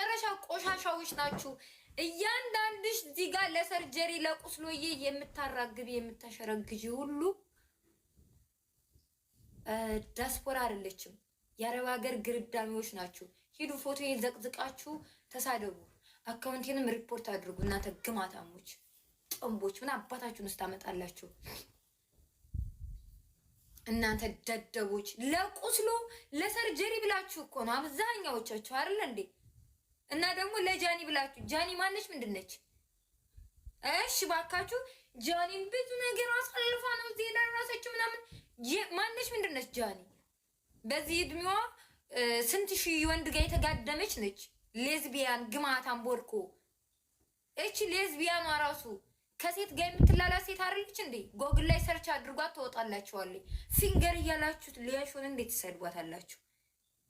የመጨረሻ ቆሻሻዎች ናችሁ። እያንዳንድሽ እዚህ ጋር ለሰርጀሪ ለቁስሎዬ የምታራግቢ የምታሸረግጂ ሁሉ ዲያስፖራ አይደለችም፣ የአረብ ሀገር ግርዳሚዎች ናችሁ። ሂዱ ፎቶዬን ዘቅዝቃችሁ ተሳደቡ፣ አካውንቴንም ሪፖርት አድርጉ። እናንተ ግማታሞች ጥንቦች ምን አባታችሁን ውስጥ ታመጣላችሁ? እናንተ ደደቦች ለቁስሎ ለሰርጀሪ ብላችሁ እኮ ነው አብዛኛዎቻችሁ አይደል እንዴ? እና ደግሞ ለጃኒ ብላችሁ ጃኒ ማነች ምንድነች? እሺ ባካችሁ ጃኒን ብዙ ነገር አሳልፋ ነው እዚህ የደረሰችው ምናምን ማነች ምንድነች ጃኒ? በዚህ እድሜዋ ስንት ሺህ ወንድ ጋር የተጋደመች ነች። ሌዝቢያን ግማታም ቦርኮ። እቺ ሌዝቢያኗ ራሱ ከሴት ጋር የምትላላ ሴት አይደለች እንዴ? ጎግል ላይ ሰርች አድርጓት ተወጣላችኋለች። ፊንገር እያላችሁት ሊያሾን እንዴት ትሰድቧታላችሁ?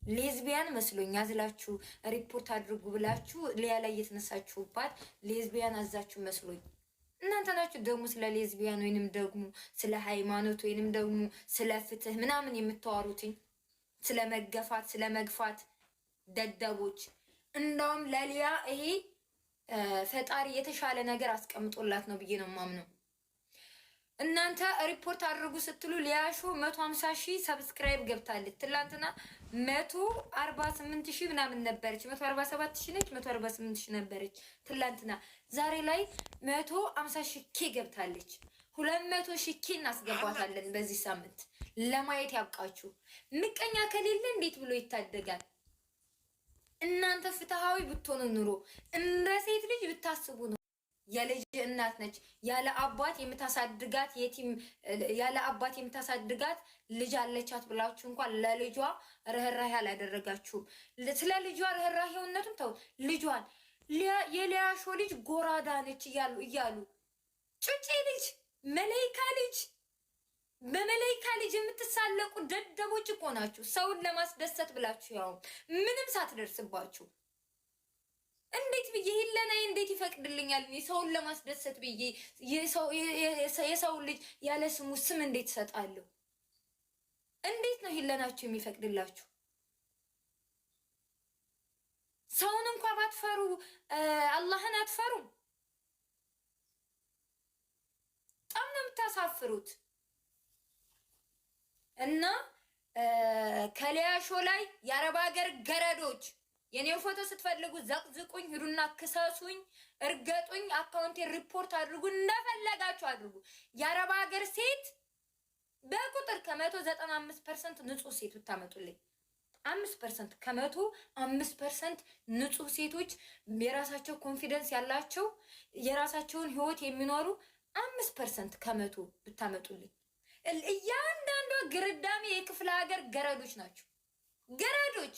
ሌዝቢያን መስሎኝ አዝላችሁ ሪፖርት አድርጉ ብላችሁ ሊያ ላይ የተነሳችሁባት ሌዝቢያን አዛችሁ መስሎኝ። እናንተ ናችሁ ደግሞ ስለ ሌዝቢያን ወይንም ደግሞ ስለ ሃይማኖት ወይንም ደግሞ ስለ ፍትህ ምናምን የምታወሩትኝ፣ ስለ መገፋት ስለ መግፋት ደደቦች። እንደውም ለሊያ ይሄ ፈጣሪ የተሻለ ነገር አስቀምጦላት ነው ብዬ ነው ማምነው። እናንተ ሪፖርት አድርጉ ስትሉ ሊያሾ 150,000 ሰብስክራይብ ገብታለች። ትላንትና 148,000 ምናምን ነበረች። 147,000 ነች፣ 148,000 ነበረች ትላንትና። ዛሬ ላይ 150,000 ኬ ገብታለች። 200,000 ኬ እናስገባታለን በዚህ ሳምንት። ለማየት ያብቃችሁ። ምቀኛ ከሌለ እንዴት ብሎ ይታደጋል? እናንተ ፍትሃዊ ብትሆኑ ኑሮ እንደ ሴት ልጅ ብታስቡ ነው። የልጅ እናት ነች። ያለ አባት የምታሳድጋት የቲም ያለ አባት የምታሳድጋት ልጅ አለቻት ብላችሁ እንኳን ለልጇ ርህራሄ አላደረጋችሁም። ስለ ልጇ ርህራሄውነቱን ተው። ልጇን የሊያሾ ልጅ ጎራዳ ነች እያሉ ጩጬ ልጅ መለይካ ልጅ በመለይካ ልጅ የምትሳለቁ ደደቦች እኮ ናችሁ። ሰውን ለማስደሰት ብላችሁ ያው ምንም ሳትደርስባችሁ እንዴት ብዬ ሂለናዬ እንዴት ይፈቅድልኛል? ሰውን ለማስደሰት ብዬ የሰው ልጅ ያለ ስሙ ስም እንዴት እሰጣለሁ? እንዴት ነው ሂለናችሁ የሚፈቅድላችሁ? ሰውን እንኳ ባትፈሩ አላህን አትፈሩም። በጣም ነው የምታሳፍሩት። እና ከሊያሾ ላይ የአረብ ሀገር ገረዶች የኔው ፎቶ ስትፈልጉ ዘቅዝቁኝ፣ ሂዱና ክሰሱኝ፣ እርገጡኝ፣ አካውንቴን ሪፖርት አድርጉ፣ እንደፈለጋችሁ አድርጉ። የአረብ ሀገር ሴት በቁጥር ከ195% ንጹህ ሴት ብታመጡልኝ 5% ከ105% ንጹህ ሴቶች የራሳቸው ኮንፊደንስ ያላቸው የራሳቸውን ህይወት የሚኖሩ 5% ከመቶ ብታመጡልኝ እያንዳንዷ ግርዳሜ የክፍለ ሀገር ገረዶች ናቸው። ገረዶች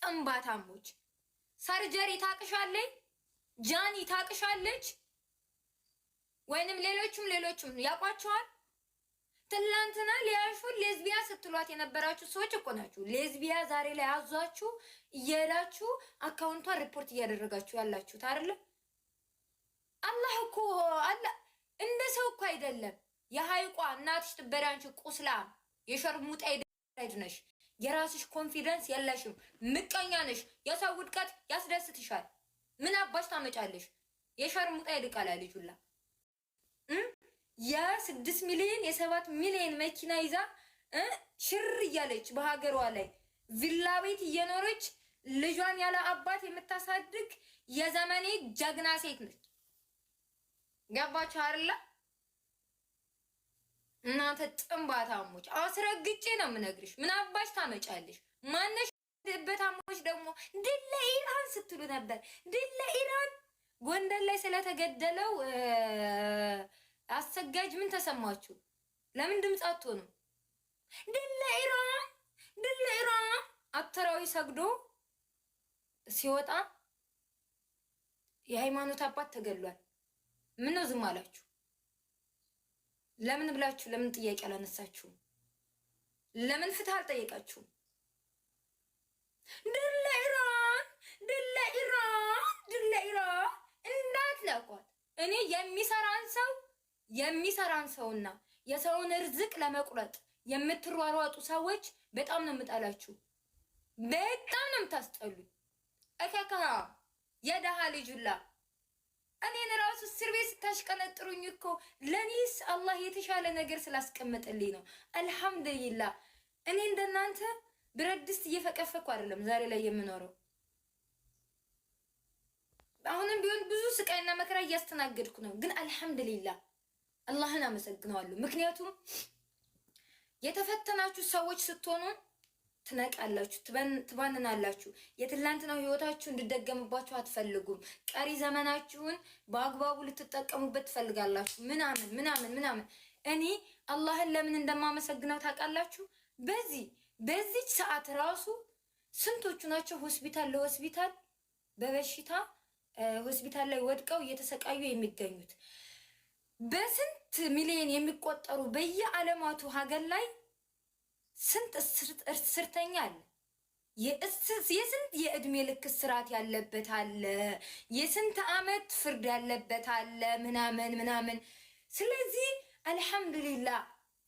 ጥንባታሞች። ሰርጀሪ ታቅሻለች፣ ጃኒ ታቅሻለች፣ ወይንም ሌሎችም ያቋቸዋል። ትላንትና ሊያሹን ሌዝቢያ ስትሏት የነበራችሁ ሰዎች እኮ ናችሁ። ሌዝቢያ ዛሬ ላይ አዟችሁ እየሄዳችሁ አካውንቷን ሪፖርት እያደረጋችሁ ያላችሁት አይደለ? አላህ እኮ አላ እንደ ሰው እኮ አይደለም። የሃይቋ እናትሽ ትበዳንች ቁስላም የሸርሙጣ ነሽ። የራስሽ ኮንፊደንስ የለሽም። ምቀኛ ነሽ። የሰው ውድቀት ያስደስትሻል። ምን አባሽ ታመጫለሽ? የሸርሙጣ ይልቃላ ልጁላ የ6 ሚሊዮን የ7 ሚሊዮን መኪና ይዛ ሽር እያለች በሀገሯ ላይ ቪላ ቤት እየኖረች ልጇን ያለ አባት የምታሳድግ የዘመኔ ጀግና ሴት ነች። ገባችሁ አይደለ? እናንተ ጥንባታሞች አስረግጬ ነው የምነግርሽ። ምን አባሽ ታመጫለሽ? ማነሽ? በታሞች ደግሞ ድል ለኢራን ስትሉ ነበር። ድል ለኢራን ጎንደር ላይ ስለተገደለው አሰጋጅ ምን ተሰማችሁ? ለምን ድምፅ አትሆኑ? ድል ለኢራን ድል ለኢራን አተራዊ ሰግዶ ሲወጣ የሃይማኖት አባት ተገሏል። ምን ነው ዝም አላችሁ? ለምን ብላችሁ ለምን ጥያቄ አላነሳችሁም? ለምን ፍትህ አልጠየቃችሁም? ድል ለኢራን ድል ለኢራን ድል ለኢራን እንዳትለቋት። እኔ የሚሰራን ሰውና የሰውን ርዝቅ ለመቁረጥ የምትሯሯጡ ሰዎች በጣም ነው የምጠላችሁ። በጣም ነው የምታስጠሉኝ። እከካ የደሃ ልጁላ እኔን ራሱ እስር ቤት ስታሽቀነጥሩኝ እኮ ለኔስ አላህ የተሻለ ነገር ስላስቀመጠልኝ ነው። አልሐምዱሊላህ። እኔ እንደናንተ ብረት ድስት እየፈቀፈኩ አይደለም ዛሬ ላይ የምኖረው። አሁንም ቢሆን ብዙ ስቃይና መከራ እያስተናገድኩ ነው። ግን አልሐምዱሊላህ አላህን አመሰግነዋለሁ። ምክንያቱም የተፈተናችሁ ሰዎች ስትሆኑ ትነቃላችሁ፣ ትባንናላችሁ። የትላንትናው ህይወታችሁ እንድደገምባችሁ አትፈልጉም። ቀሪ ዘመናችሁን በአግባቡ ልትጠቀሙበት ትፈልጋላችሁ። ምናምን ምናምን ምናምን። እኔ አላህን ለምን እንደማመሰግነው ታውቃላችሁ? በዚች ሰዓት ራሱ ስንቶቹ ናቸው ሆስፒታል ለሆስፒታል በበሽታ ሆስፒታል ላይ ወድቀው እየተሰቃዩ የሚገኙት? በስንት ሚሊዮን የሚቆጠሩ በየዓለማቱ ሀገር ላይ ስንት እስርተኛ አለ። የስንት የእድሜ ልክ እስራት ያለበት አለ። የስንት ዓመት ፍርድ ያለበት አለ። ምናምን ምናምን። ስለዚህ አልሐምዱሊላህ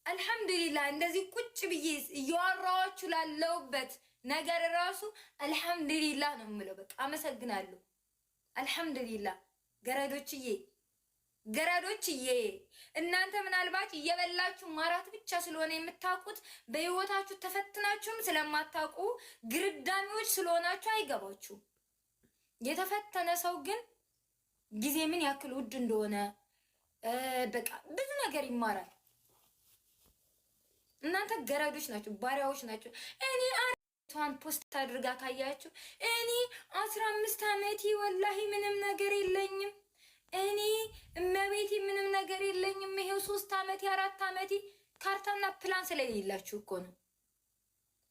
አልሐምዱሊላህ እንደዚህ ቁጭ ብዬ እያወራኋችሁ ላለሁበት ነገር ራሱ አልሐምዱሊላህ ነው የምለው። በቃ አመሰግናለሁ። አልሐምዱሊላህ ገረዶችዬ እናንተ ምናልባት እየበላችሁ ማራት ብቻ ስለሆነ የምታውቁት በህይወታችሁ ተፈትናችሁም ስለማታውቁ ግርዳሚዎች ስለሆናችሁ አይገባችሁ። የተፈተነ ሰው ግን ጊዜ ምን ያክል ውድ እንደሆነ በቃ ብዙ ነገር ይማራል። እናንተ ገረዶች ናችሁ፣ ባሪያዎች ናችሁ። እኔ አቷን ፖስት አድርጋ ካያችሁ እኔ 15 ዓመቴ ወላሂ ምንም ነገር የለኝም፣ እኔ እመቤቴ ምንም ነገር የለኝም። ይሄው 3 ዓመቴ 4 ዓመቴ ካርታና ፕላን ስለሌላችሁ እኮ ነው።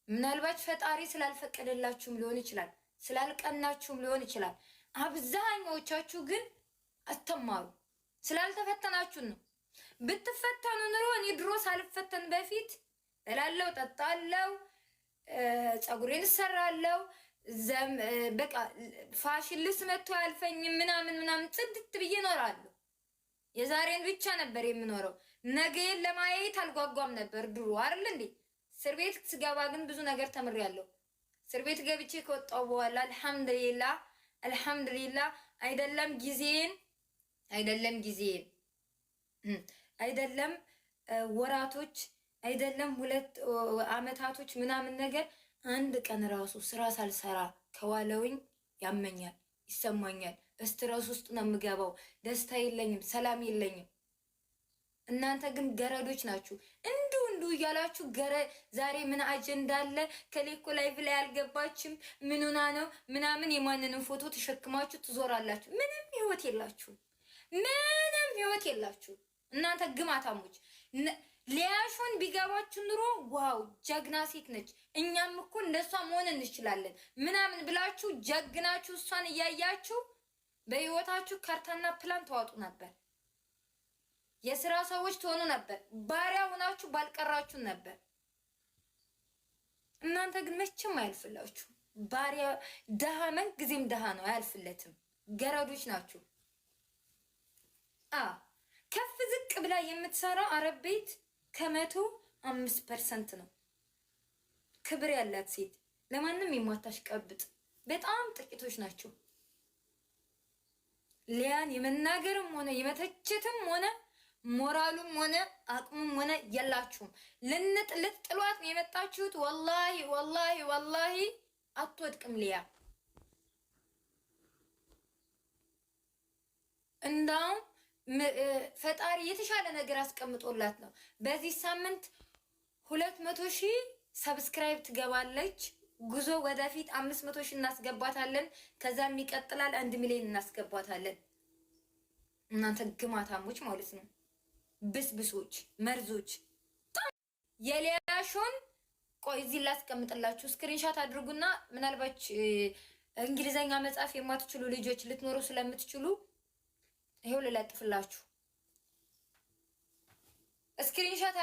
ምናልባት ፈጣሪ ስላልፈቀደላችሁም ሊሆን ይችላል፣ ስላልቀናችሁም ሊሆን ይችላል። አብዛኛዎቻችሁ ግን አትማሩ፣ ስላልተፈተናችሁን ነው። ብትፈተኑ ኑሮ እኔ ድሮ ሳልፈተን በፊት እላለው፣ ጠጣለው፣ ፀጉሬን እሰራለው፣ በቃ ፋሽን ልብስ መጥቶ አያልፈኝም ምናምን ምናምን ጽድት ብዬ እኖራለሁ። የዛሬን ብቻ ነበር የምኖረው። ነገን ለማየት አልጓጓም ነበር ድሮ አይደል እንዴ? እስር ቤት ስገባ ግን ብዙ ነገር ተምሬያለሁ። እስር ቤት ገብቼ ከወጣሁ በኋላ አልሐምዱሊላህ አልሐምዱሊላህ አይደለም ወራቶች አይደለም 2 ዓመታቶች ምናምን ነገር አንድ ቀን ራሱ ስራ ሳልሰራ ከዋለውኝ ያመኛል፣ ይሰማኛል። ስትረስ ውስጥ ነው የምገባው። ደስታ የለኝም፣ ሰላም የለኝም። እናንተ ግን ገረዶች ናችሁ። እንዱ እያላችሁ ዛሬ ምን አጀንዳ አለ? ከሌኮ ላይቭ ላይ አልገባችም ምኑና ነው ምናምን የማንንም ፎቶ ተሸክማችሁ ትዞራላችሁ። ምንም ህይወት የላችሁ እናንተ ግማታሞች። ሊያሾን ቢገባችሁ ኑሮ ዋው ጀግና ሴት ነች፣ እኛም እኮ እንደሷ መሆን እንችላለን ምናምን ብላችሁ ጀግናችሁ እሷን እያያችሁ በህይወታችሁ ካርታና ፕላን ተዋጡ ነበር። የስራ ሰዎች ትሆኑ ነበር። ባሪያ ሆናችሁ ባልቀራችሁ ነበር። እናንተ ግን መቼም አያልፍላችሁ። ባሪያ ደሃ ጊዜም ደሃ ነው፣ አያልፍለትም። ገረዶች ናችሁ። ከፍ ዝቅ ብላ የምትሰራ አረብ ቤት ከ105% ነው ክብር ያላት ሴት፣ ለማንም የማታሽቀብጥ በጣም ጥቂቶች ናቸው። ሊያን የመናገርም ሆነ የመተቸትም ሆነ ሞራሉም ሆነ አቅሙም ሆነ የላችሁም። ልጥሏት ነው የመጣችሁት። ወላሂ አትወድቅም ሊያ። እንዳውም ፈጣሪ የተሻለ ነገር አስቀምጦላት ነው። በዚህ ሳምንት 200,000 ሰብስክራይብ ትገባለች። ጉዞ ወደፊት 500,000 እናስገባታለን። ከዛም ይቀጥላል 1 ሚሊዮን እናስገባታለን። እናንተ ግማታሞች ማለት ነው፣ ብስብሶች፣ መርዞች። የሊያሾን ቆይ እዚህ ላስቀምጥላችሁ፣ ስክሪንሻት አድርጉና ምናልባት እንግሊዘኛ መጻፍ የማትችሉ ልጆች ልትኖሩ ስለምትችሉ ይሄው ልለጥፍላችሁ ስክሪንሻት